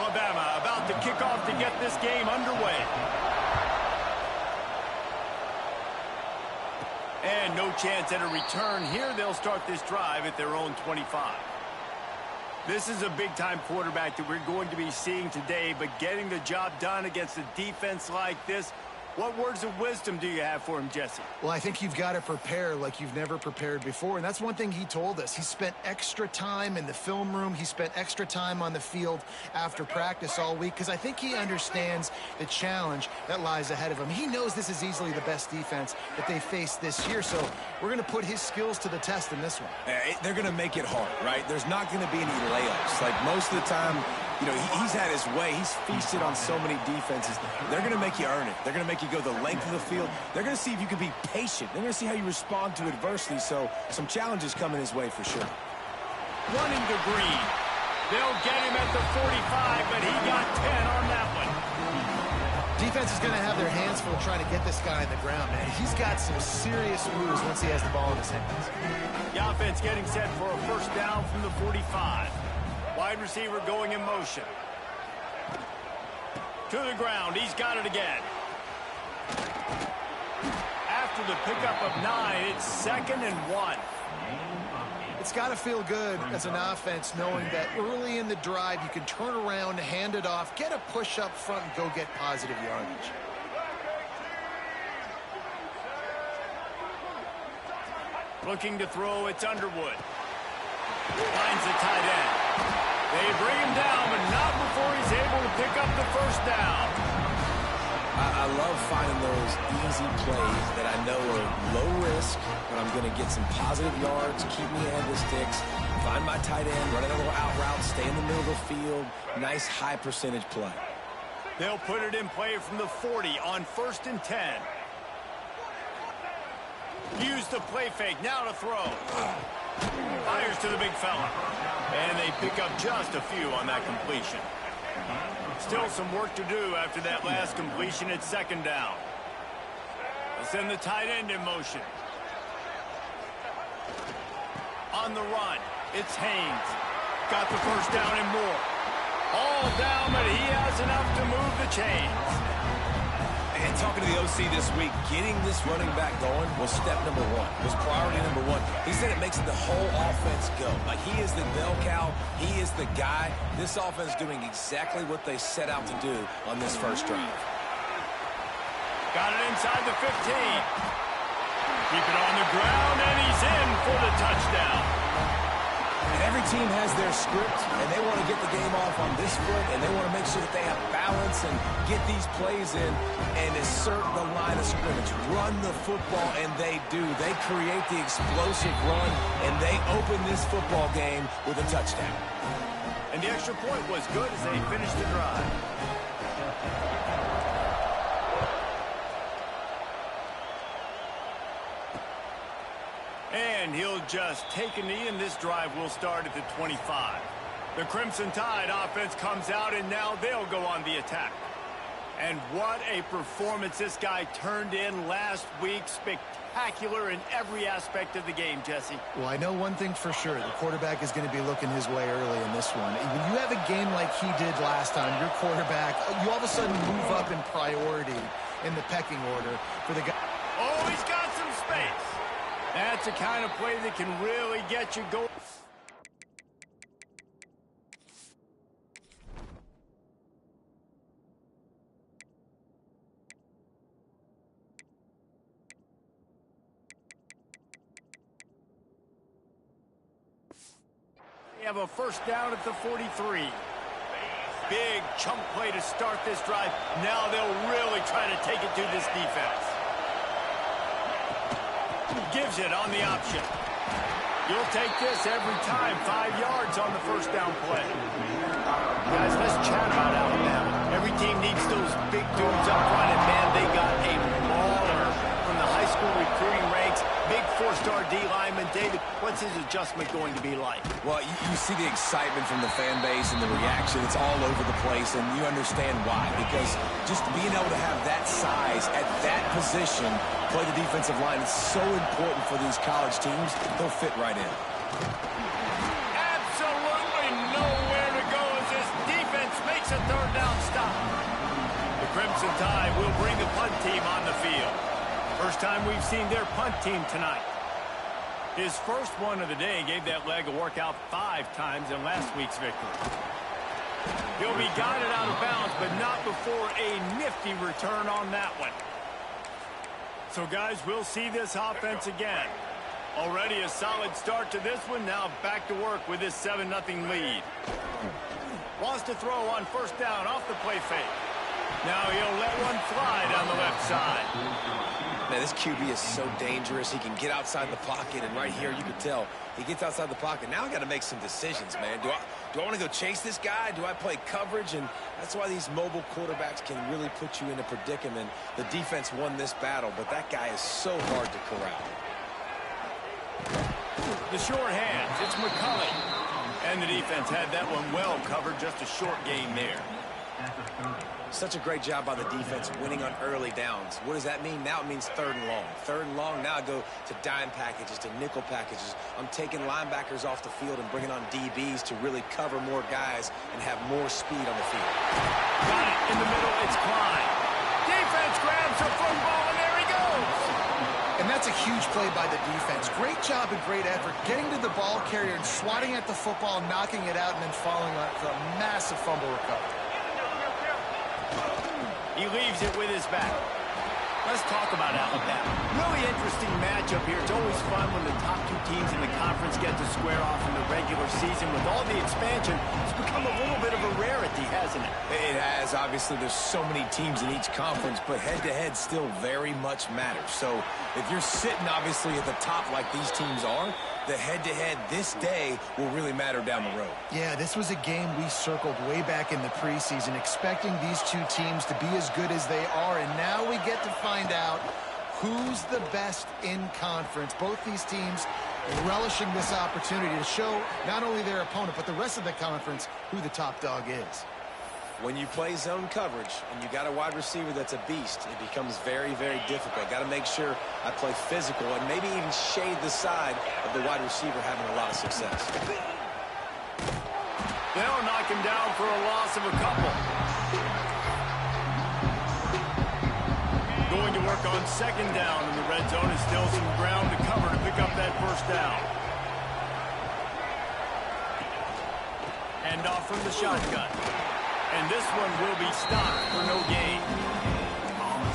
Alabama about to kick off to get this game underway. And no chance at a return here. They'll start this drive at their own 25. This is a big-time quarterback that we're going to be seeing today, but getting the job done against a defense like this, what words of wisdom do you have for him, Jesse? Well, I think you've got to prepare like you've never prepared before, and that's one thing he told us. He spent extra time in the film room. He spent extra time on the field after practice all week because I think he understands the challenge that lies ahead of him. He knows this is easily the best defense that they faced this year, so we're going to put his skills to the test in this one. They're going to make it hard, right? There's not going to be any layups. Like most of the time, you know, he's had his way. He's feasted on so many defenses. They're going to make you earn it. They're going to make you go the length of the field. They're going to see if you can be patient. They're going to see how you respond to adversity. So some challenges coming his way for sure. Running to Green. They'll get him at the 45, but he got 10 on that one. Defense is going to have their hands full trying to get this guy on the ground, man. He's got some serious moves once he has the ball in his hands. The offense getting set for a first down from the 45. Wide receiver going in motion. To the ground. He's got it again. After the pickup of 9, it's 2nd and 1. It's got to feel good as an offense knowing that early in the drive you can turn around, hand it off, get a push up front, and go get positive yardage. Looking to throw, it's Underwood. Finds the tight end. They bring him down, but not before he's able to pick up the first down. I love finding those easy plays that I know are low risk, but I'm going to get some positive yards, keep me ahead of the sticks, find my tight end, run a little out route, stay in the middle of the field. Nice high percentage play. They'll put it in play from the 40 on 1st and 10. Use the play fake, now to throw. Fires to the big fella. And they pick up just a few on that completion. Still some work to do after that last completion at 2nd down. They'll send the tight end in motion. On the run, it's Haynes. Got the first down and more. All down, but he has enough to move the chains. And talking to the OC this week, getting this running back going was step number 1, was priority number 1. He said it makes the whole offense go. Like, he is the bell cow. He is the guy. This offense doing exactly what they set out to do on this first drive. Got it inside the 15. Keep it on the ground, and he's in for the touchdown. And every team has their script, and they want to get the game off on this foot, and they want to make sure that they have balance and get these plays in and assert the line of scrimmage. Run the football, and they do. They create the explosive run, and they open this football game with a touchdown. And the extra point was good as they finished the drive. And he'll just take a knee, and this drive will start at the 25. The Crimson Tide offense comes out, and now they'll go on the attack. And what a performance this guy turned in last week. Spectacular in every aspect of the game, Jesse. Well, I know one thing for sure. The quarterback is going to be looking his way early in this one. When you have a game like he did last time, your quarterback, you all of a sudden move up in priority in the pecking order for the guy. Oh, he's got some space. That's the kind of play that can really get you going. They have a first down at the 43. Big chunk play to start this drive. Now they'll really try to take it to this defense. Gives it on the option. You'll take this every time. 5 yards on the first down play. Guys, let's chat about Alabama. Every team needs those big dudes up front, and man, they got a mauler from the high school recruiting ranks. Big 4-star D lineman. David, what's his adjustment going to be like? Well, you see the excitement from the fan base and the reaction. It's all over the place, and you understand why. Because just being able to have that size at that position, play the defensive line, it's so important for these college teams. They'll fit right in. Absolutely nowhere to go as this defense makes a Crimson Tide will bring the punt team on the field. First time we've seen their punt team tonight. His first one of the day gave that leg a workout 5 times in last week's victory. He'll be guided out of bounds, but not before a nifty return on that one. So, guys, we'll see this offense again. Already a solid start to this one. Now back to work with this 7-0 lead. Wants to throw on first down off the play fake. Now he'll let one fly down the left side. Man, this QB is so dangerous. He can get outside the pocket, and right here you can tell he gets outside the pocket. Now I got to make some decisions, man. Do I want to go chase this guy? Do I play coverage? And that's why these mobile quarterbacks can really put you in a predicament. The defense won this battle, but that guy is so hard to corral. The short hands, it's McCulley. And the defense had that one well covered, just a short gain there. Such a great job by the defense winning on early downs. What does that mean? Now it means 3rd and long. 3rd and long, now I go to dime packages, to nickel packages. I'm taking linebackers off the field and bringing on DBs to really cover more guys and have more speed on the field. Got it in the middle, it's Klein. Defense grabs the football, and there he goes. And that's a huge play by the defense. Great job and great effort getting to the ball carrier and swatting at the football, knocking it out, and then falling on it for a massive fumble recovery. He leaves it with his back. Let's talk about Alabama. Really interesting matchup here. It's always fun when the top 2 teams in the conference get to square off in the regular season. With all the expansion, it's become a little bit of a rarity, hasn't it? It has. Obviously, there's so many teams in each conference, but head-to-head still very much matters. So if you're sitting, obviously, at the top like these teams are, the head-to-head this day will really matter down the road. Yeah, this was a game we circled way back in the preseason, expecting these 2 teams to be as good as they are, and now we get to find out who's the best in conference. Both these teams relishing this opportunity to show not only their opponent, but the rest of the conference who the top dog is. When you play zone coverage and you got a wide receiver that's a beast, it becomes very, very difficult. Got to make sure I play physical and maybe even shade the side of the wide receiver having a lot of success. They'll knock him down for a loss of a couple. Going to work on 2nd down in the red zone. Is still some ground to cover to pick up that first down. Hand off from the shotgun. And this one will be stopped for no gain.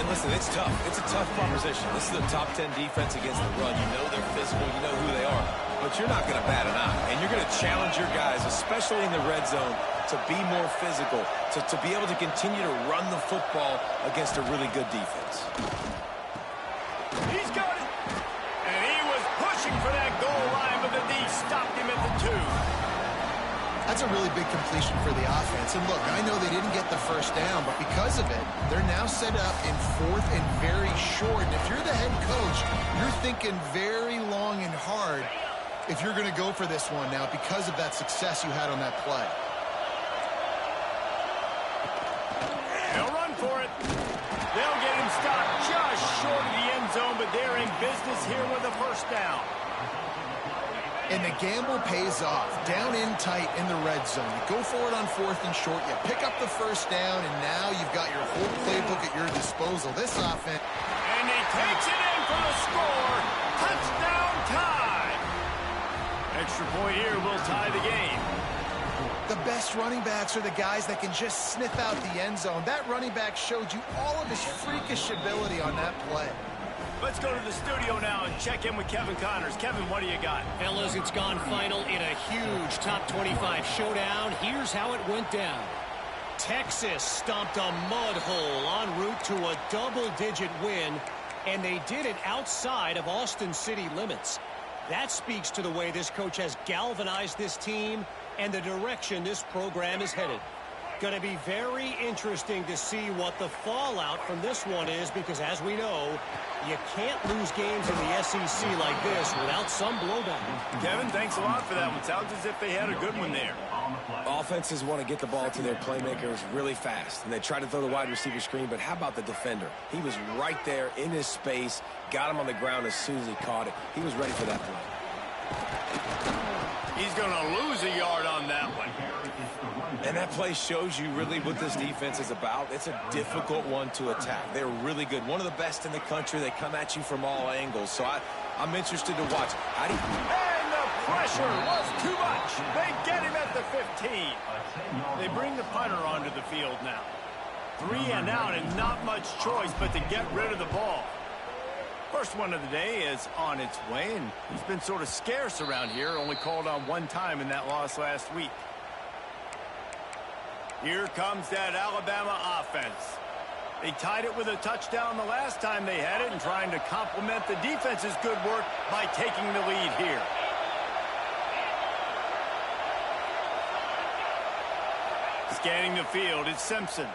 And listen, it's tough. It's a tough proposition. This is a top 10 defense against the run. You know they're physical. You know who they are. But you're not going to bat an eye. And you're going to challenge your guys, especially in the red zone, to be more physical, to be able to continue to run the football against a really good defense. He's got it. And he was pushing for that goal line, but the D stopped him at the 2. That's a really big completion for the offense. And look, I know they didn't get the first down, but because of it, they're now set up in 4th and very short. And if you're the head coach, you're thinking very long and hard if you're going to go for this one now because of that success you had on that play. They'll run for it. They'll get him stopped just short of the end zone, but they're in business here with a first down. And the gamble pays off. Down in tight in the red zone. You go for it on 4th and short. You pick up the first down, and now you've got your whole playbook at your disposal. This offense. And he takes it in for the score. Touchdown tie. Extra point here will tie the game. The best running backs are the guys that can just sniff out the end zone. That running back showed you all of his freakish ability on that play. Let's go to the studio now and check in with Kevin Connors. Kevin, what do you got? Fellas, it's gone final in a huge top 25 showdown. Here's how it went down. Texas stomped a mud hole en route to a double-digit win, and they did it outside of Austin city limits. That speaks to the way this coach has galvanized this team and the direction this program is headed. Going to be very interesting to see what the fallout from this one is, because as we know, you can't lose games in the SEC like this without some blowback. Kevin, thanks a lot for that one. Sounds as if they had a good one there. Offenses want to get the ball to their playmakers really fast, and they try to throw the wide receiver screen, but how about the defender? He was right there in his space, got him on the ground as soon as he caught it. He was ready for that play. He's going to lose a yard on that one. And that play shows you really what this defense is about. It's a difficult one to attack. They're really good. One of the best in the country. They come at you from all angles. So I'm interested to watch. How do you... And the pressure was too much. They get him at the 15. They bring the punter onto the field now. 3 and out and not much choice but to get rid of the ball. First one of the day is on its way, and he's been sort of scarce around here. Only called on 1 time in that loss last week. Here comes that Alabama offense. They tied it with a touchdown the last time they had it and trying to complement the defense's good work by taking the lead here. Scanning the field, it's Simpson.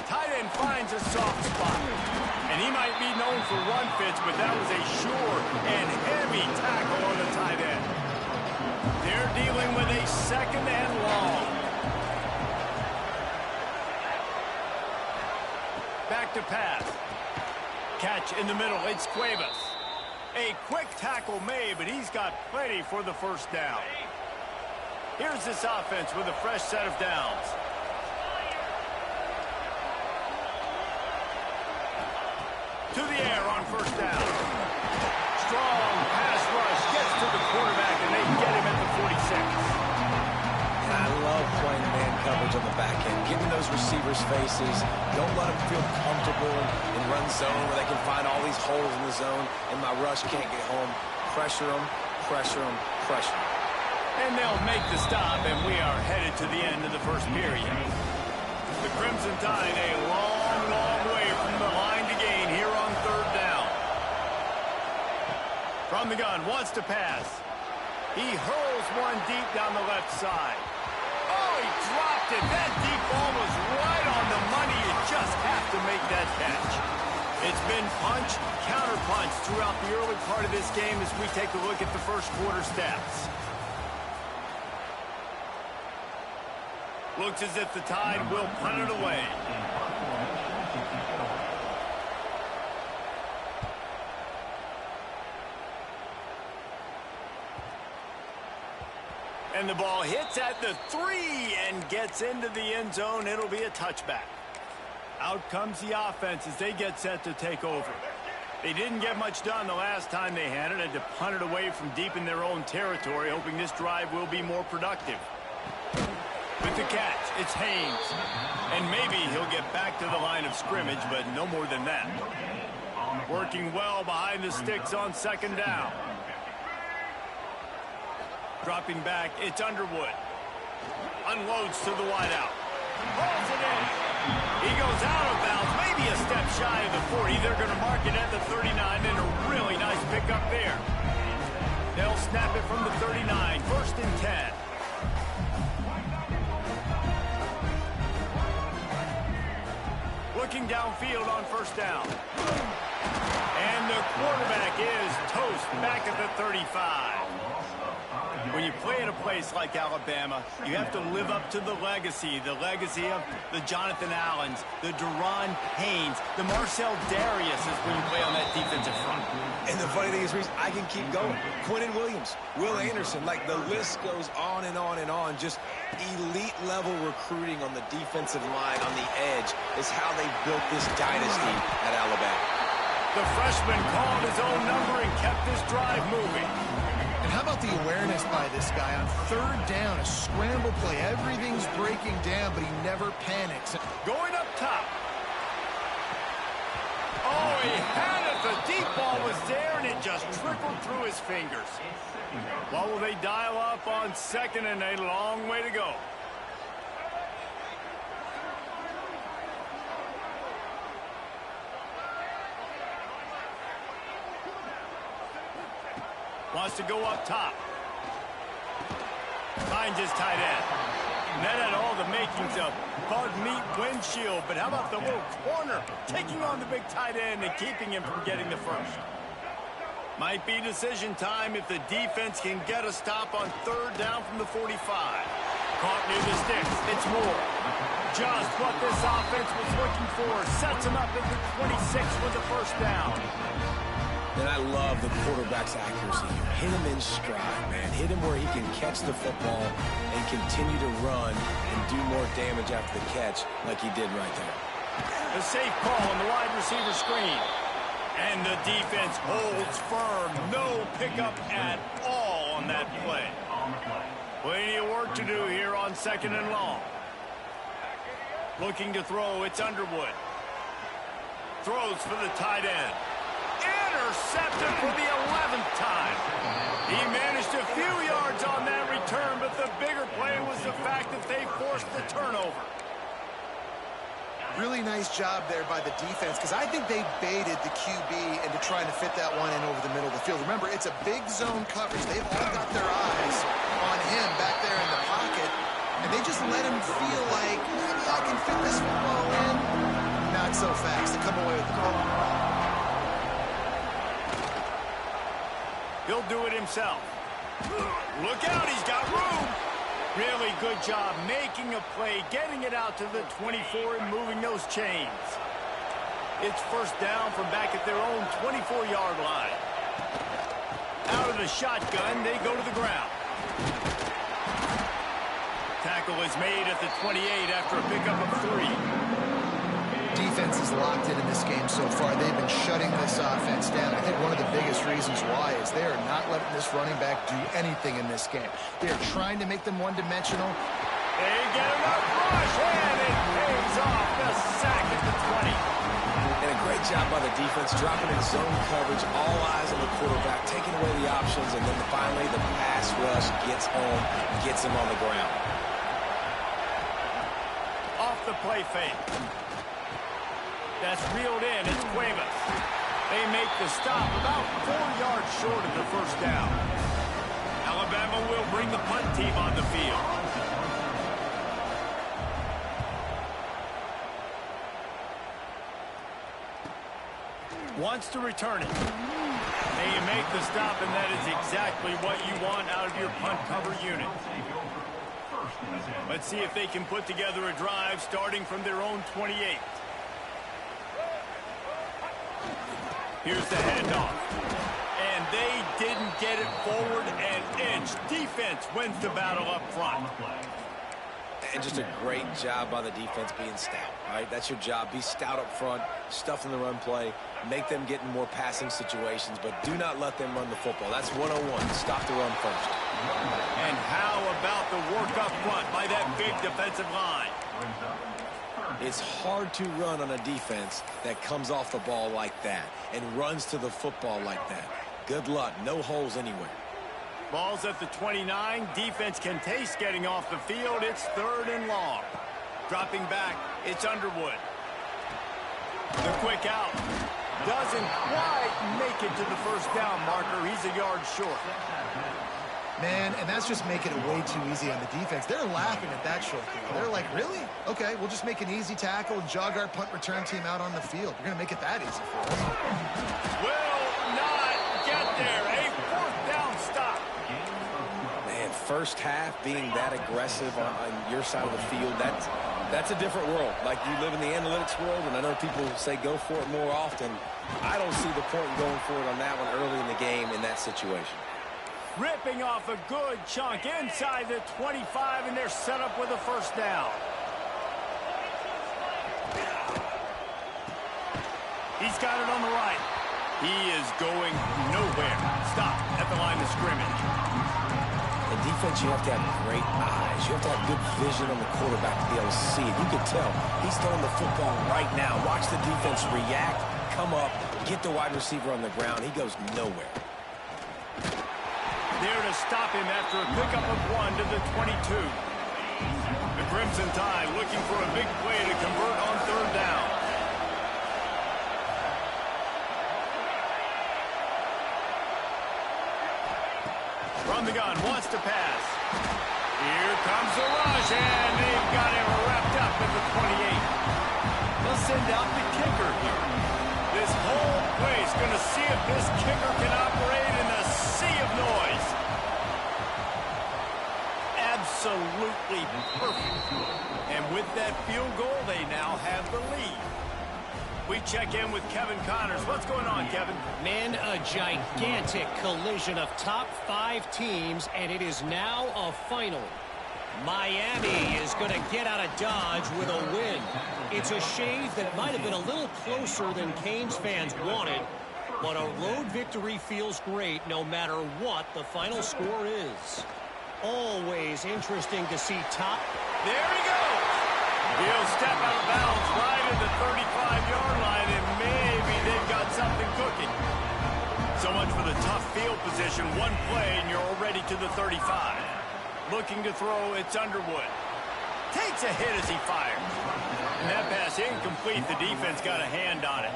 Tight end finds a soft spot. And he might be known for run fits, but that was a sure and heavy tackle on the tight end. They're dealing with a second and long. Back to pass. Catch in the middle. It's Cuevas. A quick tackle made, but he's got plenty for the first down. Here's this offense with a fresh set of downs. To the air on first down. Strong pass rush gets to the quarterback, and they get him at the 46. I love playing man coverage on the back end, giving those receivers faces. Don't let them feel comfortable in run zone where they can find all these holes in the zone, and my rush can't get home. Pressure them, pressure them, pressure them. And they'll make the stop, and we are headed to the end of the first period. The Crimson Tide a long, long way from the line to gain here on third down. From the gun, wants to pass. He hurls one deep down the left side. Oh, he dropped it. That deep ball was right on the money. You just have to make that catch. It's been punch, counter punch throughout the early part of this game as we take a look at the first quarter stats. Looks as if the Tide will punt it away. And the ball hits at the 3 and gets into the end zone. It'll be a touchback. Out comes the offense as they get set to take over. They didn't get much done the last time they had to punt it away from deep in their own territory, hoping this drive will be more productive. With the catch, it's Haynes. And maybe he'll get back to the line of scrimmage, but no more than that. Working well behind the sticks on second down. Dropping back, it's Underwood. Unloads to the wideout. Pulls it in. He goes out of bounds, maybe a step shy of the 40. They're going to mark it at the 39, and a really nice pickup there. They'll snap it from the 39, first and 10. Looking downfield on first down. And the quarterback is toast back at the 35. When you play at a place like Alabama, you have to live up to the legacy of the Jonathan Allens, the Deron Haynes, the Marcel Dariuses when you play on that defensive front. And the funny thing is, Reese, I can keep going. Quentin Williams, Will Anderson, like the list goes on and on and on. Just elite-level recruiting on the defensive line, on the edge, is how they built this dynasty at Alabama. The freshman called his own number and kept this drive moving. And how about the awareness by this guy on third down, a scramble play. Everything's breaking down, but he never panics. Going up top. Oh, he had it. The deep ball was there, and it just trickled through his fingers. What will they dial up on second, and a long way to go? Wants to go up top. Finds his tight end. And that had all the makings of bug meat windshield. But how about the little corner taking on the big tight end and keeping him from getting the first? Might be decision time if the defense can get a stop on third down from the 45. Caught near the sticks. It's Moore. Just what this offense was looking for. Sets him up at the 26 with the first down. And I love the quarterback's accuracy here. Hit him in stride, man. Hit him where he can catch the football and continue to run and do more damage after the catch like he did right there. A safe call on the wide receiver screen. And the defense holds firm. No pickup at all on that play. Plenty of work to do here on 2nd and long. Looking to throw, it's Underwood. Throws for the tight end. Intercepted for the 11th time. He managed a few yards on that return, but the bigger play was the fact that they forced the turnover. Really nice job there by the defense, because I think they baited the QB into trying to fit that one in over the middle of the field. Remember, it's a big zone coverage. They've all got their eyes on him back there in the pocket, and they just let him feel like, I can fit this football in. Not so fast. They come away with the ball. He'll do it himself. Look out, he's got room. Really good job making a play, getting it out to the 24 and moving those chains. It's first down from back at their own 24-yard line. Out of the shotgun, they go to the ground. Tackle is made at the 28 after a pickup of 3. Defense is locked in this game so far. They've been shutting this offense down. I think one of the biggest reasons why is they are not letting this running back do anything in this game. They are trying to make them one-dimensional. They get enough rush, and it pays off the sack at the 20. And a great job by the defense, dropping in zone coverage, all eyes on the quarterback, taking away the options, and then finally the pass rush gets home, gets him on the ground. Off the play fake. That's reeled in. It's Cuevas. They make the stop about 4 yards short of the first down. Alabama will bring the punt team on the field. Wants to return it. They make the stop, and that is exactly what you want out of your punt cover unit. Let's see if they can put together a drive starting from their own 28. Here's the handoff. And they didn't get it forward an inch. Defense wins the battle up front. And just a great job by the defense being stout, right? That's your job. Be stout up front, stuff in the run play, make them get in more passing situations, but do not let them run the football. That's 101. Stop the run first. And how about the work up front by that big defensive line? It's hard to run on a defense that comes off the ball like that and runs to the football like that. Good luck. No holes anywhere. Ball's at the 29. Defense can taste getting off the field. It's 3rd and long. Dropping back, it's Underwood. The quick out. Doesn't quite make it to the first down marker. He's a yard short. Man, and that's just making it way too easy on the defense. They're laughing at that short field. They're like, really? Okay, we'll just make an easy tackle and jog our punt return team out on the field. You're going to make it that easy for us. Will not get there. A 4th down stop. Man, first half being that aggressive on your side of the field, that's a different world. Like, you live in the analytics world, and I know people say go for it more often. I don't see the point in going for it on that one early in the game in that situation. Ripping off a good chunk inside the 25, and they're set up with a first down. He's got it on the right. He is going nowhere. Stop at the line of scrimmage. In defense, you have to have great eyes. You have to have good vision on the quarterback to be able to see it. You can tell he's throwing the football right now. Watch the defense react, come up, get the wide receiver on the ground. He goes nowhere. There to stop him after a pickup of 1 to the 22. The Crimson Tide looking for a big play to convert on 3rd down. From the gun, wants to pass. Here comes the rush, and they've got him wrapped up at the 28. They'll send out the kicker here. This whole place going to see if this kicker can operate in a sea of noise. Absolutely perfect. And with that field goal, they now have the lead. We check in with Kevin Connors. What's going on, Kevin? Man, a gigantic collision of top 5 teams, and it is now a final. Miami is going to get out of Dodge with a win. It's a shave that might have been a little closer than Canes fans wanted, but a road victory feels great no matter what the final score is. Always interesting to see top. There he goes. He'll step out of bounds right at the 35-yard line, and maybe they've got something cooking. So much for the tough field position. One play, and you're already to the 35. Looking to throw, it's Underwood. Takes a hit as he fires. And that pass incomplete. The defense got a hand on it.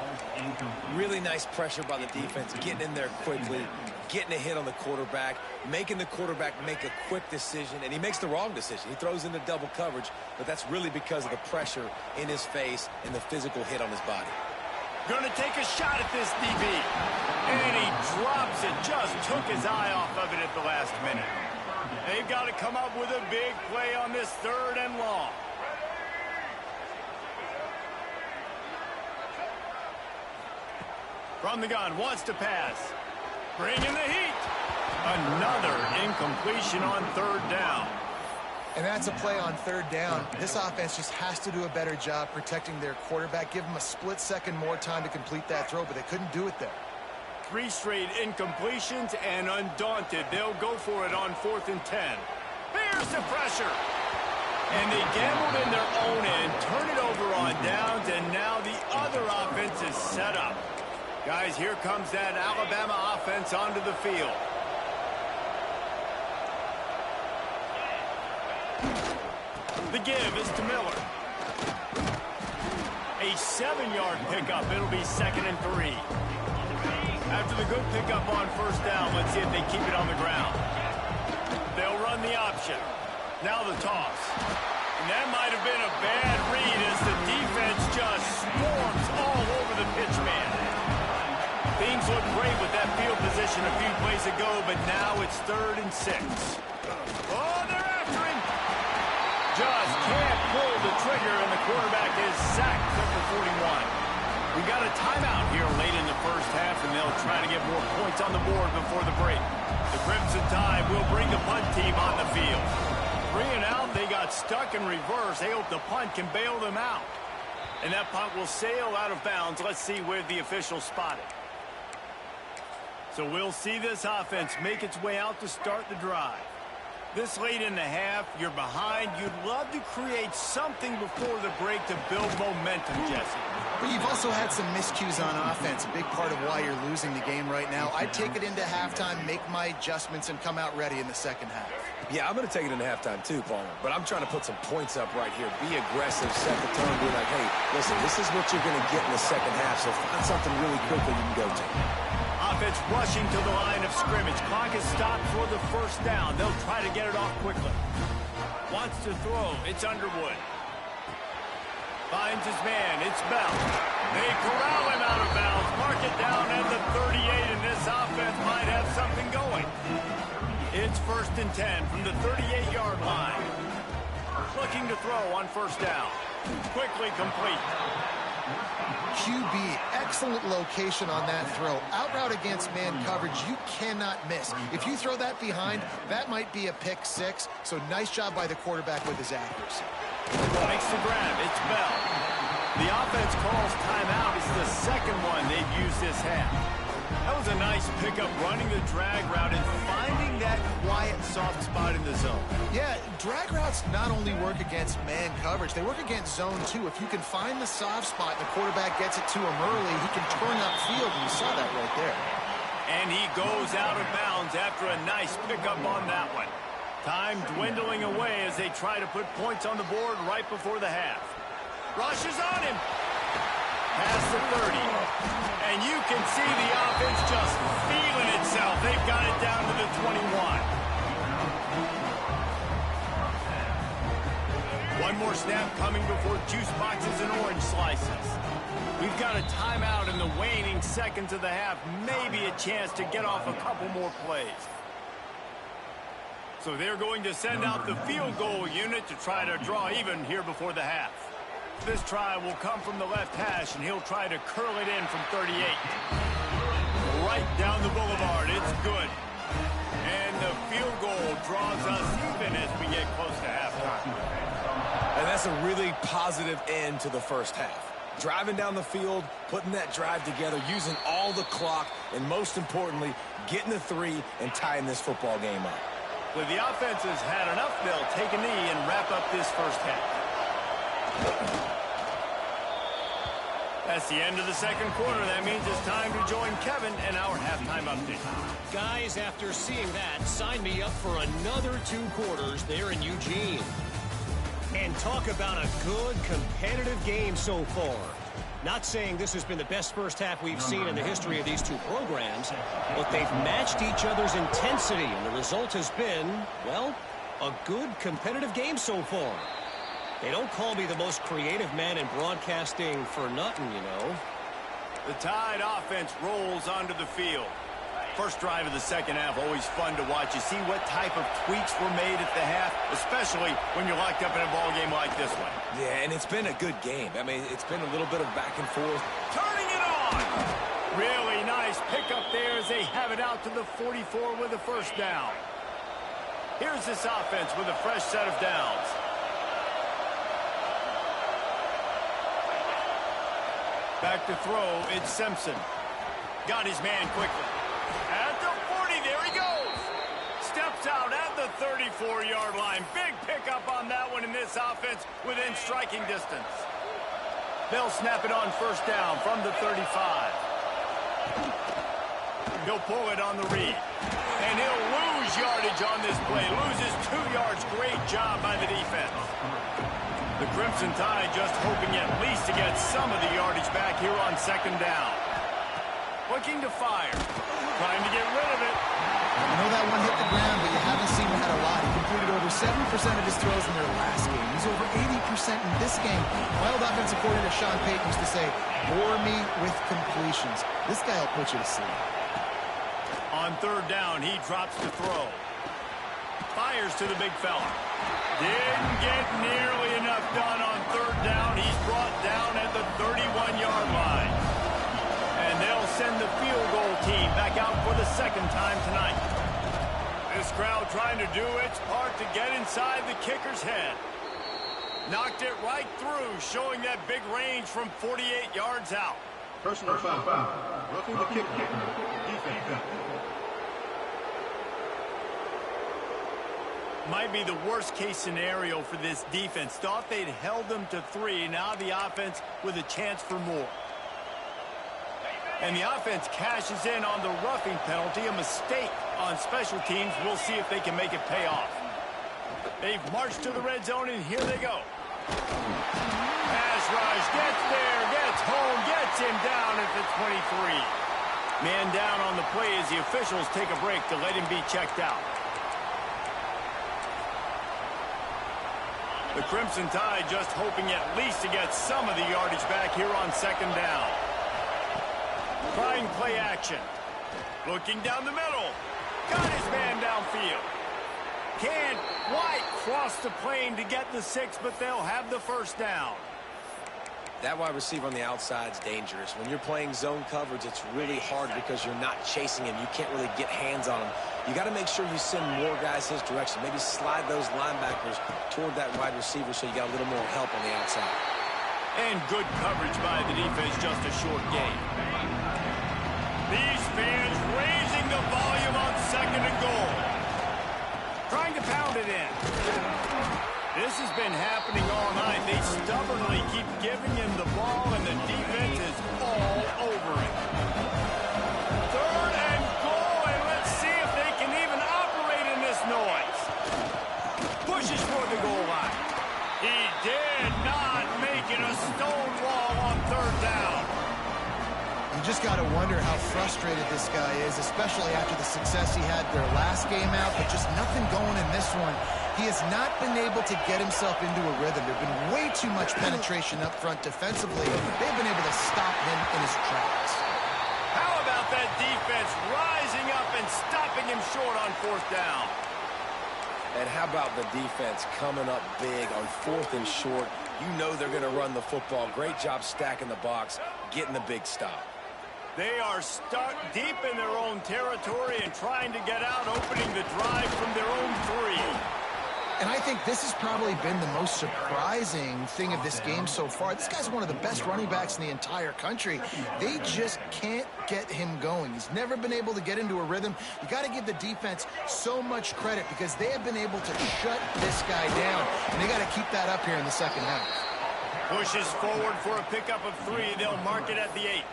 Really nice pressure by the defense, getting in there quickly, getting a hit on the quarterback, making the quarterback make a quick decision, and he makes the wrong decision. He throws into double coverage, but that's really because of the pressure in his face and the physical hit on his body. Going to take a shot at this DB. And he drops it. Just took his eye off of it at the last minute. They've got to come up with a big play on this 3rd and long. From the gun, wants to pass. Bringing the heat. Another incompletion on 3rd down. And that's a play on 3rd down. This offense just has to do a better job protecting their quarterback. Give them a split second more time to complete that throw, but they couldn't do it there. 3 straight incompletions, and undaunted, they'll go for it on 4th and 10. Here's the pressure. And they gambled in their own end, turn it over on downs, and now the other offense is set up. Guys, here comes that Alabama offense onto the field. The give is to Miller. A 7-yard pickup. It'll be 2nd and 3. After the good pickup on 1st down, let's see if they keep it on the ground. They'll run the option. Now the toss. And that might have been a bad read as the defense just swarms all over the pitch man. Things look great with that field position a few plays ago, but now it's 3rd and 6. Oh, they're after him. Just can't pull the trigger, and the quarterback is sacked at the 41. We got a timeout here late in the first half, and they'll try to get more points on the board before the break. The Crimson Tide will bring the punt team on the field. 3 and out, they got stuck in reverse. They hope the punt can bail them out. And that punt will sail out of bounds. Let's see where the officials spot it. So we'll see this offense make its way out to start the drive. This late in the half, you're behind. You'd love to create something before the break to build momentum, Jesse. But you've also had some miscues on offense, a big part of why you're losing the game right now. I'd take it into halftime, make my adjustments, and come out ready in the 2nd half. Yeah, I'm going to take it into halftime too, Palmer. But I'm trying to put some points up right here. Be aggressive, set the tone, be like, hey, listen, this is what you're going to get in the 2nd half, so find something really quickly you can go to. Offense rushing to the line of scrimmage. Clock is stopped for the 1st down. They'll try to get it off quickly. Wants to throw. It's Underwood. Finds his man. It's Bell. They corral him out of bounds. Mark it down at the 38, and this offense might have something going. It's 1st and 10 from the 38-yard line. Looking to throw on 1st down. Quickly complete. QB, excellent location on that throw. Out route against man coverage, you cannot miss. If you throw that behind, that might be a pick 6. So nice job by the quarterback with his accuracy. Makes the grab. It's Bell. The offense calls timeout. It's the 2nd one they've used this half. That was a nice pickup, running the drag route and finding that quiet, soft spot in the zone. Yeah, drag routes not only work against man coverage, they work against zone too. If you can find the soft spot and the quarterback gets it to him early, he can turn upfield, and you saw that right there. And he goes out of bounds after a nice pickup on that one. Time dwindling away as they try to put points on the board right before the half. Rush is on him. Past the 30. And you can see the offense just feeling itself. They've got it down to the 21. One more snap coming before juice boxes and orange slices. We've got a timeout in the waning seconds of the half. Maybe a chance to get off a couple more plays. So they're going to send out the field goal unit to try to draw even here before the half. This try will come from the left hash, and he'll try to curl it in from 38. Right down the boulevard. It's good. And the field goal draws us even as we get close to halftime. And that's a really positive end to the first half. Driving down the field, putting that drive together, using all the clock, and most importantly, getting the three and tying this football game up. When the offense has had enough, they'll take a knee and wrap up this first half. That's the end of the second quarter. That means it's time to join Kevin in our halftime update. Guys, after seeing that, sign me up for another 2 quarters there in Eugene. And talk about a good, competitive game so far. Not saying this has been the best first half we've seen in the history of these 2 programs, but they've matched each other's intensity, and the result has been, well, a good, competitive game so far. They don't call me the most creative man in broadcasting for nothing, you know. The Tide offense rolls onto the field. First drive of the second half, always fun to watch. You see what type of tweaks were made at the half, especially when you're locked up in a ball game like this one. Yeah, and it's been a good game. I mean, it's been a little bit of back and forth. Turning it on! Really nice pickup there as they have it out to the 44 with a first down. Here's this offense with a fresh set of downs. Back to throw, it's Simpson. Got his man quickly. At the 40, there he goes. Steps out at the 34-yard line. Big pickup on that one in this offense within striking distance. They'll snap it on first down from the 35. He'll pull it on the read. And he'll lose yardage on this play. Loses 2 yards. Great job by the defense. The Crimson Tide just hoping at least to get some of the yardage back here on second down. Looking to fire. Trying to get rid of it. I know that one hit the ground, but you haven't seen him had a lot. He completed over 70% of his throws in their last game. He's over 80% in this game. My old offensive coordinator, Sean Payton, used to say, bore me with completions. This guy will put you to sleep. On third down, he drops to throw. Fires to the big fella. Didn't get nearly enough done on third down. He's brought down at the 31-yard line. And they'll send the field goal team back out for the second time tonight. This crowd trying to do its part to get inside the kicker's head. Knocked it right through, showing that big range from 48 yards out. Personal foul. Roughing the kicker. Defense. Might be the worst-case scenario for this defense. Thought they'd held them to 3. Now the offense with a chance for more. And the offense cashes in on the roughing penalty. A mistake on special teams. We'll see if they can make it pay off. They've marched to the red zone, and here they go. Pass rush, gets there, gets home, gets him down at the 23. Man down on the play as the officials take a break to let him be checked out. The Crimson Tide just hoping at least to get some of the yardage back here on second down. Trying play action. Looking down the middle. Got his man downfield. Can't quite cross the plane to get the 6, but they'll have the first down. That wide receiver on the outside is dangerous. When you're playing zone coverage, it's really hard because you're not chasing him. You can't really get hands on him. You got to make sure you send more guys his direction. Maybe slide those linebackers toward that wide receiver so you got a little more help on the outside. And good coverage by the defense, just a short gain. These fans raising the volume on second and goal. Trying to pound it in. This has been happening all night. They stubbornly keep giving him the ball, and the defense is all over it. Third and goal, and let's see if they can even operate in this noise. Pushes for the goal line. He did not make it a stone wall on third down. You just got to wonder how frustrated this guy is, especially after the success he had their last game out, but just nothing going in this one. He has not been able to get himself into a rhythm. There's been way too much penetration up front defensively. They've been able to stop him in his tracks. How about that defense rising up and stopping him short on fourth down? And how about the defense coming up big on 4th and short? You know they're going to run the football. Great job stacking the box, getting the big stop. They are stuck deep in their own territory and trying to get out, opening the drive from their own 3. And I think this has probably been the most surprising thing of this game so far. This guy's one of the best running backs in the entire country. They just can't get him going. He's never been able to get into a rhythm. You got to give the defense so much credit because they have been able to shut this guy down, and they got to keep that up here in the second half. Pushes forward for a pickup of 3. They'll mark it at the 8.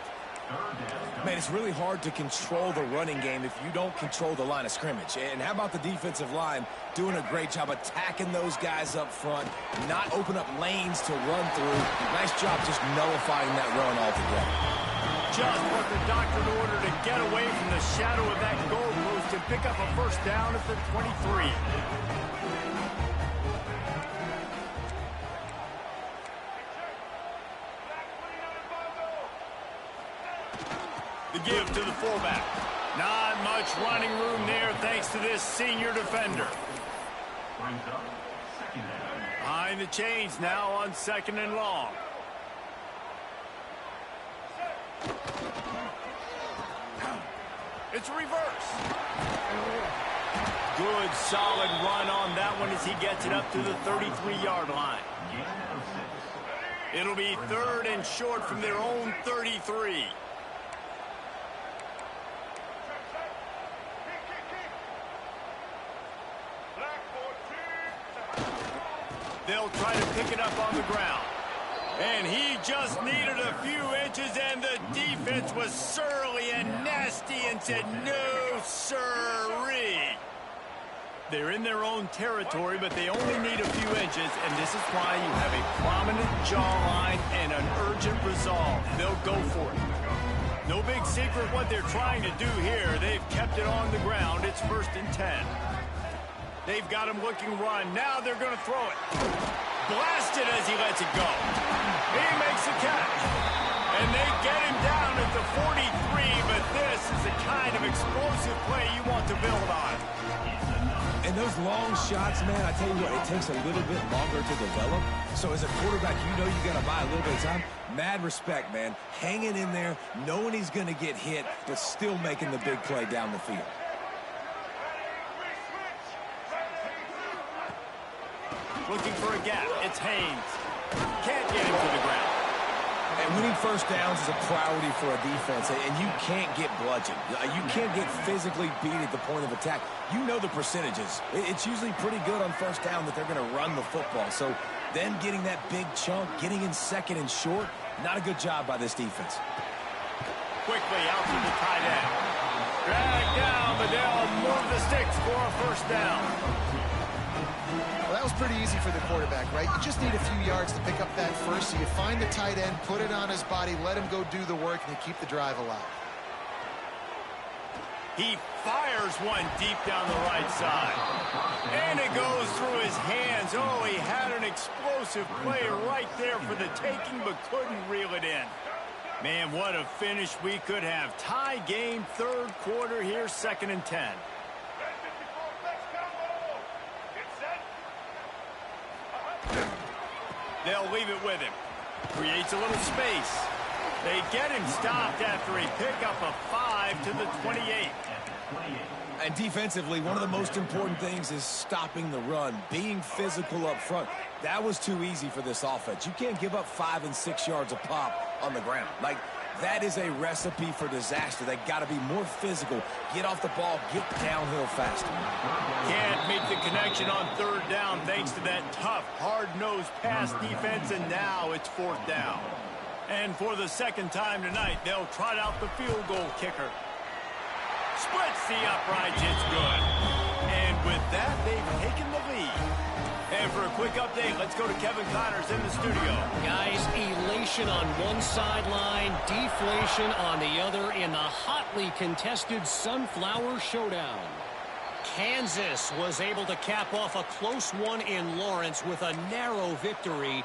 Man, it's really hard to control the running game if you don't control the line of scrimmage. And how about the defensive line doing a great job attacking those guys up front, not open up lanes to run through. Nice job just nullifying that run altogether. Just what the doctor ordered to get away from the shadow of that goalpost and pick up a first down at the 23. The give to the fullback. Not much running room there thanks to this senior defender. Behind the chains now on 2nd and long. It's reverse. Good solid run on that one as he gets it up to the 33-yard line. It'll be 3rd and short from their own 33. They'll try to pick it up on the ground. And he just needed a few inches, and the defense was surly and nasty and said, no, sirree. They're in their own territory, but they only need a few inches, and this is why you have a prominent jawline and an urgent resolve. They'll go for it. No big secret what they're trying to do here. They've kept it on the ground. It's 1st and 10. They've got him looking run. Now they're going to throw it. Blasted as he lets it go. He makes the catch. And they get him down at the 43, but this is the kind of explosive play you want to build on. And those long shots, man, I tell you what, it takes a little bit longer to develop. So as a quarterback, you know you got to buy a little bit of time. Mad respect, man. Hanging in there, knowing he's going to get hit, but still making the big play down the field. Looking for a gap. It's Haynes. Can't get him to the ground. And winning first downs is a priority for a defense, and you can't get bludgeoned. You can't get physically beat at the point of attack. You know the percentages. It's usually pretty good on first down that they're going to run the football. So then getting that big chunk, getting in 2nd and short, not a good job by this defense. Quickly out to the tight end. Drag down, but they'll move the sticks for a first down. Well, that was pretty easy for the quarterback, right? You just need a few yards to pick up that first, so you find the tight end, put it on his body, let him go do the work, and keep the drive alive. He fires one deep down the right side. And it goes through his hands. Oh, he had an explosive play right there for the taking, but couldn't reel it in. Man, what a finish we could have. Tie game, 3rd quarter here, 2nd and 10. They'll leave it with him. Creates a little space. They get him stopped after a pickup of 5 to the 28. And defensively, one of the most important things is stopping the run, being physical up front. That was too easy for this offense. You can't give up 5 and 6 yards a pop on the ground. Like, that is a recipe for disaster. They got to be more physical, get off the ball, get downhill faster. Can't make the connection on 3rd down thanks to that tough, hard-nosed pass defense, and now it's 4th down. And for the 2nd time tonight, they'll trot out the field goal kicker. Splits the uprights, it's good. And with that, they've taken the lead. And for a quick update, let's go to Kevin Connors in the studio. Guys, elation on one sideline, deflation on the other in the hotly contested Sunflower Showdown. Kansas was able to cap off a close one in Lawrence with a narrow victory,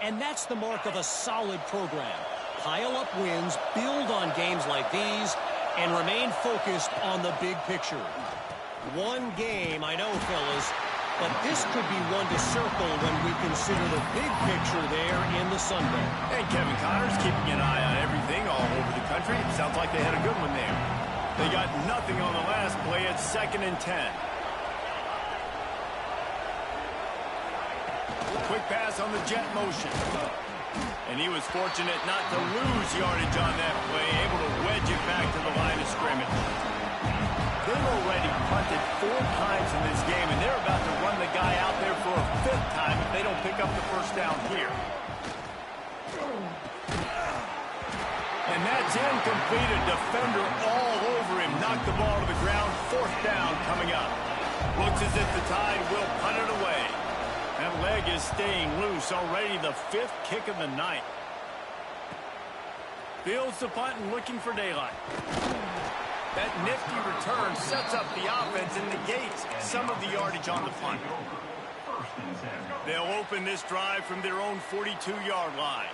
and that's the mark of a solid program. Pile up wins, build on games like these, and remain focused on the big picture. One game, I know, fellas, But this could be one to circle when we consider the big picture there in the Sun Belt. And Kevin Connor's keeping an eye on everything all over the country. It sounds like they had a good one there. They got nothing on the last play at 2nd and 10. Quick pass on the jet motion. And he was fortunate not to lose yardage on that play, able to wedge it back to the line of scrimmage. They've already punted 4 times in this game, and they're about to run the guy out there for a 5th time if they don't pick up the first down here. And that's incomplete. A defender all over him. Knocked the ball to the ground. 4th down coming up. Looks as if the Tide will punt it away. That leg is staying loose. Already the 5th kick of the night. Fields the punt and looking for daylight. That nifty return sets up the offense and negates some of the yardage on the punt. They'll open this drive from their own 42-yard line.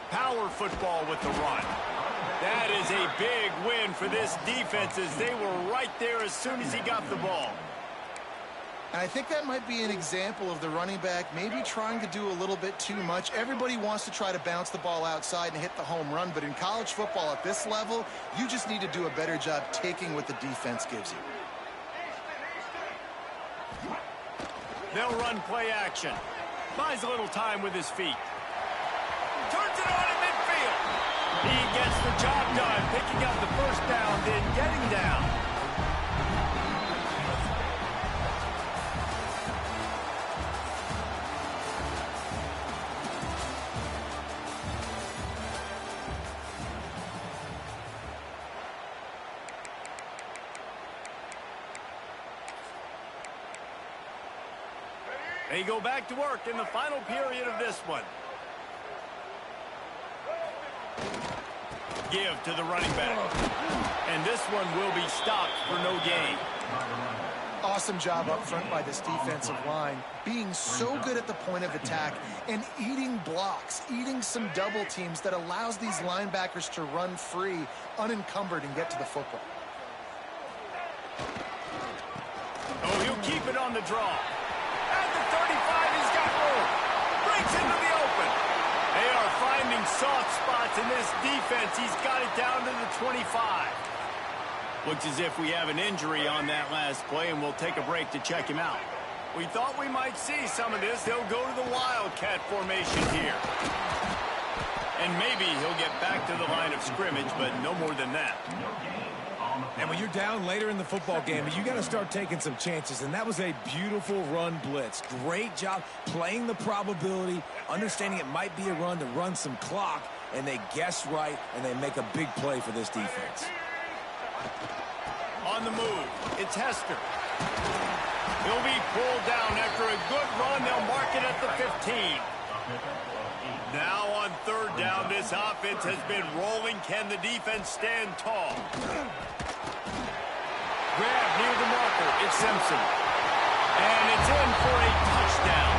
Power football with the run. That is a big win for this defense as they were right there as soon as he got the ball. And I think that might be an example of the running back maybe trying to do a little bit too much. Everybody wants to try to bounce the ball outside and hit the home run, but in college football at this level, you just need to do a better job taking what the defense gives you. They'll run play action. Buys a little time with his feet. Turns it on in midfield. He gets the job done, picking up the first down, then getting down. They go back to work in the final period of this one. Give to the running back. And this one will be stopped for no gain. Awesome job up front by this defensive line, being so good at the point of attack and eating blocks, eating some double teams that allows these linebackers to run free, unencumbered, and get to the football. Oh, he'll keep it on the draw. At the 35, he's got room. Breaks into the open. They are finding soft spots in this defense. He's got it down to the 25. Looks as if we have an injury on that last play, and we'll take a break to check him out. We thought we might see some of this. They'll go to the Wildcat formation here. And maybe he'll get back to the line of scrimmage, but no more than that. And when you're down later in the football game, you got to start taking some chances. And that was a beautiful run blitz. Great job playing the probability, understanding it might be a run to run some clock, and they guess right, and they make a big play for this defense. On the move, it's Hester. He'll be pulled down after a good run. They'll mark it at the 15. Now on 3rd down, this offense has been rolling. Can the defense stand tall? Grab near the marker. It's Simpson. And it's in for a touchdown.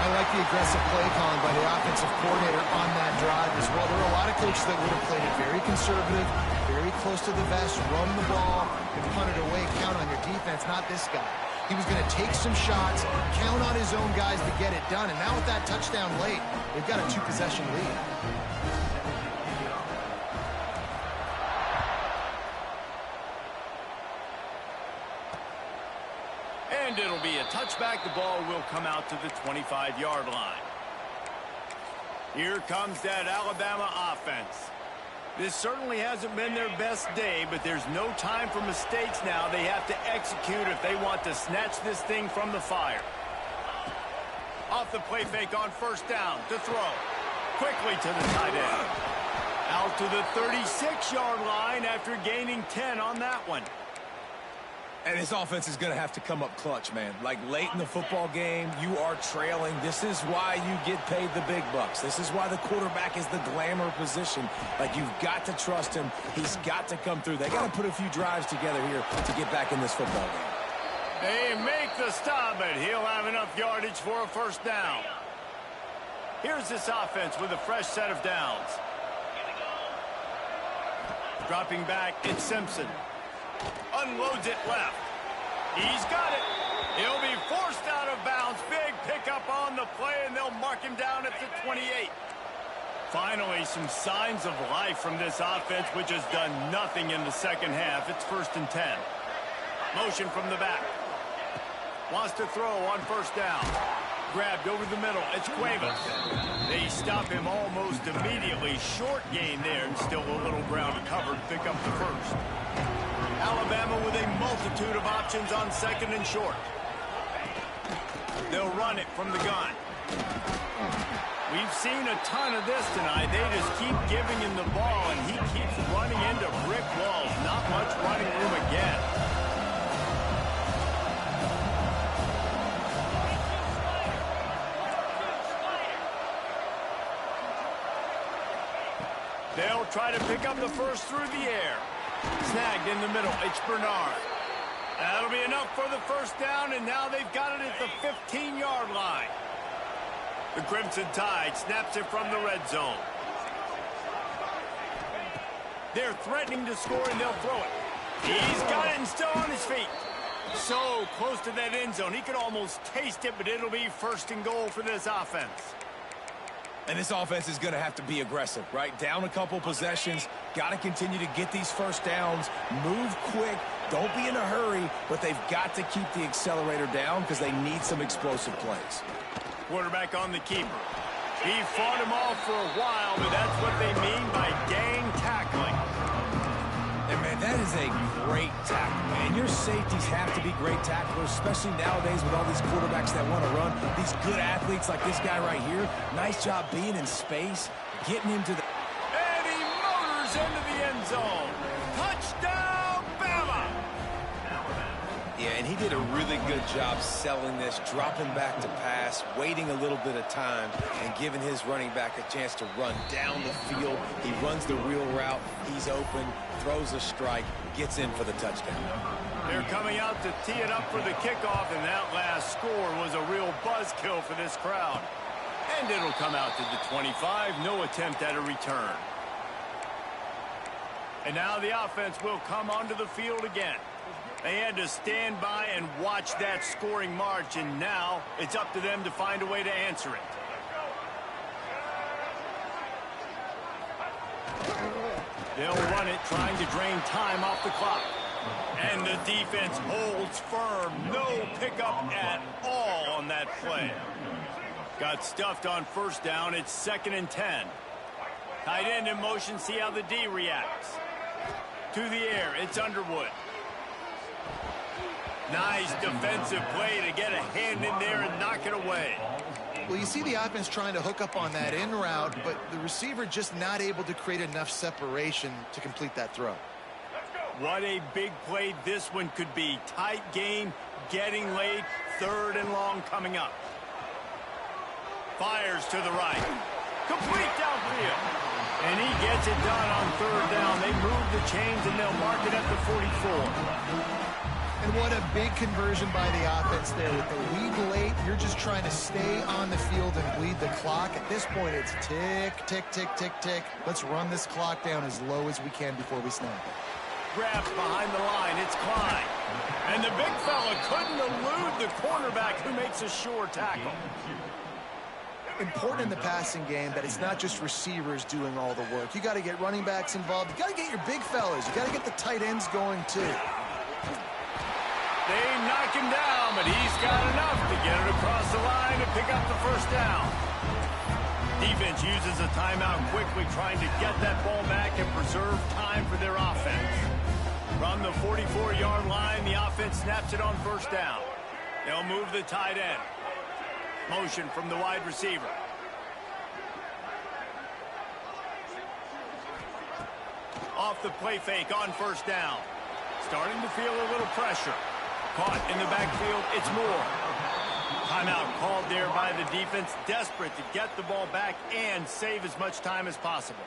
I like the aggressive play calling by the offensive coordinator on that drive as well. There are a lot of coaches that would have played it very conservative, very close to the vest, run the ball, and punt it away, count on your defense, not this guy. He was going to take some shots, count on his own guys to get it done, and now with that touchdown late, they've got a 2-possession lead. And it'll be a touchback. The ball will come out to the 25-yard line. Here comes that Alabama offense. This certainly hasn't been their best day, but there's no time for mistakes now. They have to execute if they want to snatch this thing from the fire. Off the play fake on 1st down to throw. Quickly to the tight end. Out to the 36-yard line after gaining 10 on that one. And this offense is going to have to come up clutch, man. Like late in the football game, you are trailing. This is why you get paid the big bucks. This is why the quarterback is the glamour position. Like, you've got to trust him. He's got to come through. They got to put a few drives together here to get back in this football game. They make the stop, but he'll have enough yardage for a 1st down. Here's this offense with a fresh set of downs. Dropping back, it's Simpson. Unloads it left. He's got it. He'll be forced out of bounds. Big pickup on the play, and they'll mark him down at the 28. Finally, some signs of life from this offense, which has done nothing in the second half. It's 1st and 10. Motion from the back. Wants to throw on 1st down. Grabbed over the middle. It's Cuevas. They stop him almost immediately. Short gain there, and still a little ground to cover to pick up the 1st. Alabama with a multitude of options on 2nd and short. They'll run it from the gun. We've seen a ton of this tonight. They just keep giving him the ball, and he keeps running into brick walls. Not much running room again. They'll try to pick up the 1st through the air. Snagged in the middle. It's Bernard. That'll be enough for the 1st down, and now they've got it at the 15-yard line. The Crimson Tide snaps it from the red zone. They're threatening to score, and they'll throw it. He's got it and still on his feet. So close to that end zone. He could almost taste it, but it'll be 1st and goal for this offense. And this offense is going to have to be aggressive, right? Down a couple possessions. Got to continue to get these 1st downs. Move quick. Don't be in a hurry, but they've got to keep the accelerator down because they need some explosive plays. Quarterback on the keeper. He fought him off for a while, but that's what they mean by gang tackling. And, man, that is a great tackle, man. Your safeties have to be great tacklers, especially nowadays with all these quarterbacks that want to run. These good athletes like this guy right here. Nice job being in space, getting him to the... And he motors into the end zone. Touchdown, Bama! Yeah, and he did a really good job selling this, dropping back to pass, waiting a little bit of time, and giving his running back a chance to run down the field. He runs the real route. He's open, throws a strike, gets in for the touchdown. They're coming out to tee it up for the kickoff, and that last score was a real buzzkill for this crowd. And it'll come out to the 25. No attempt at a return. And now the offense will come onto the field again. They had to stand by and watch that scoring march, and now it's up to them to find a way to answer it. They'll run it, trying to drain time off the clock. And the defense holds firm. No pickup at all on that play. Got stuffed on 1st down. It's 2nd and 10. Tight end in motion. See how the D reacts. To the air. It's Underwood. Nice defensive play to get a hand in there and knock it away. Well, you see the offense trying to hook up on that in route, but the receiver just not able to create enough separation to complete that throw. What a big play this one could be. Tight game, getting late, 3rd and long coming up. Fires to the right. Complete downfield. And he gets it done on 3rd down. They move the chains, and they'll mark it at the 44. And what a big conversion by the offense there. With the lead late, you're just trying to stay on the field and bleed the clock. At this point, it's tick, tick, tick, tick, tick. Let's run this clock down as low as we can before we snap it. Grabs behind the line. It's Klein. And the big fella couldn't elude the cornerback who makes a sure tackle. Important in the passing game that it's not just receivers doing all the work. You got to get running backs involved. You got to get your big fellas. You got to get the tight ends going too. They knock him down, but he's got enough to get it across the line and pick up the 1st down. Defense uses a timeout quickly, trying to get that ball back and preserve time for their offense. From the 44-yard line, the offense snaps it on 1st down. They'll move the tight end. Motion from the wide receiver. Off the play fake on 1st down. Starting to feel a little pressure. Caught in the backfield, it's Moore. Timeout called there by the defense, desperate to get the ball back and save as much time as possible.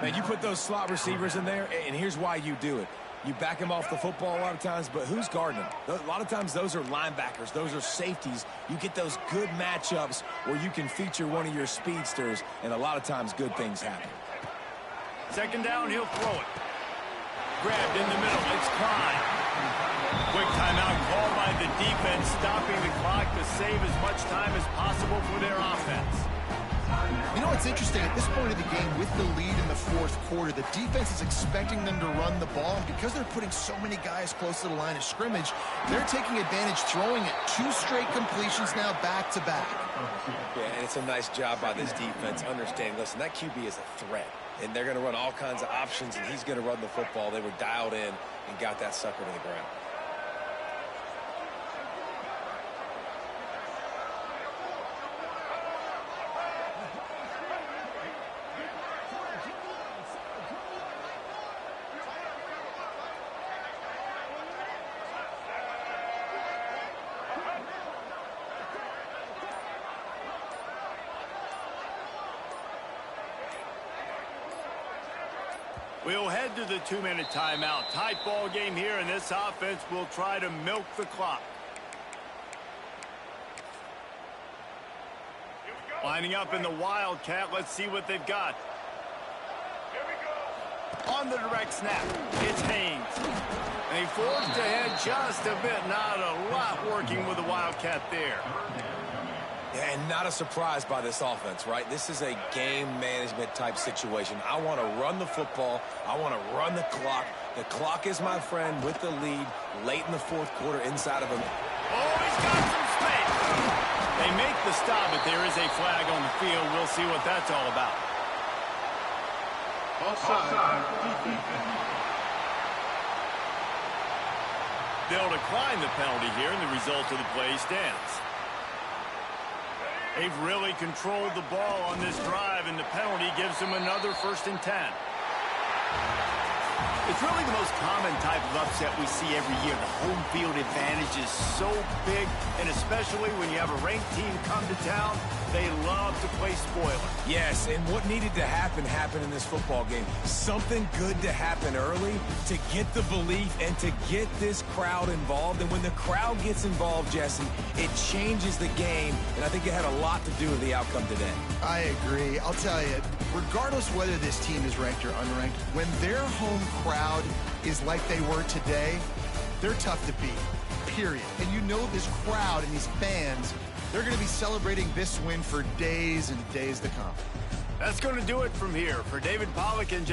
Man, you put those slot receivers in there, and here's why you do it. You back them off the football a lot of times, but who's guarding them? A lot of times those are linebackers. Those are safeties. You get those good matchups where you can feature one of your speedsters, and a lot of times good things happen. 2nd down, he'll throw it. grabbed in the middle. It's Klein. Quick timeout called by the defense, stopping the clock to save as much time as possible for their offense. You know what's interesting? At this point of the game, with the lead in the fourth quarter, the defense is expecting them to run the ball. And because they're putting so many guys close to the line of scrimmage, they're taking advantage, throwing it 2 straight completions now back to back. Yeah, and it's a nice job by this defense understanding, listen, that QB is a threat. And they're going to run all kinds of options, and he's going to run the football. They were dialed in and got that sucker to the ground. We'll head to the 2-minute timeout. Tight ball game here, and this offense will try to milk the clock. Lining up in the Wildcat. Let's see what they've got. Here we go. On the direct snap, it's Haynes. They forced ahead just a bit. Not a lot working with the Wildcat there. And not a surprise by this offense, right? This is a game management type situation. I want to run the football. I want to run the clock. The clock is my friend with the lead late in the fourth quarter inside of him. Oh, he's got some space. They make the stop, but there is a flag on the field. We'll see what that's all about. Offside. They'll decline the penalty here, and the result of the play stands. They've really controlled the ball on this drive, and the penalty gives them another 1st and 10. It's really the most common type of upset we see every year. The home field advantage is so big, and especially when you have a ranked team come to town, they love to play spoiler. Yes, and what needed to happen happened in this football game. Something good to happen early to get the belief and to get this crowd involved. And when the crowd gets involved, Jesse, it changes the game, and I think it had a lot to do with the outcome today. I agree. I'll tell you, regardless whether this team is ranked or unranked, when their home crowd is like they were today, they're tough to beat, period. And you know this crowd and these fans, they're going to be celebrating this win for days and days to come. That's going to do it from here. For David Pollack and Jesse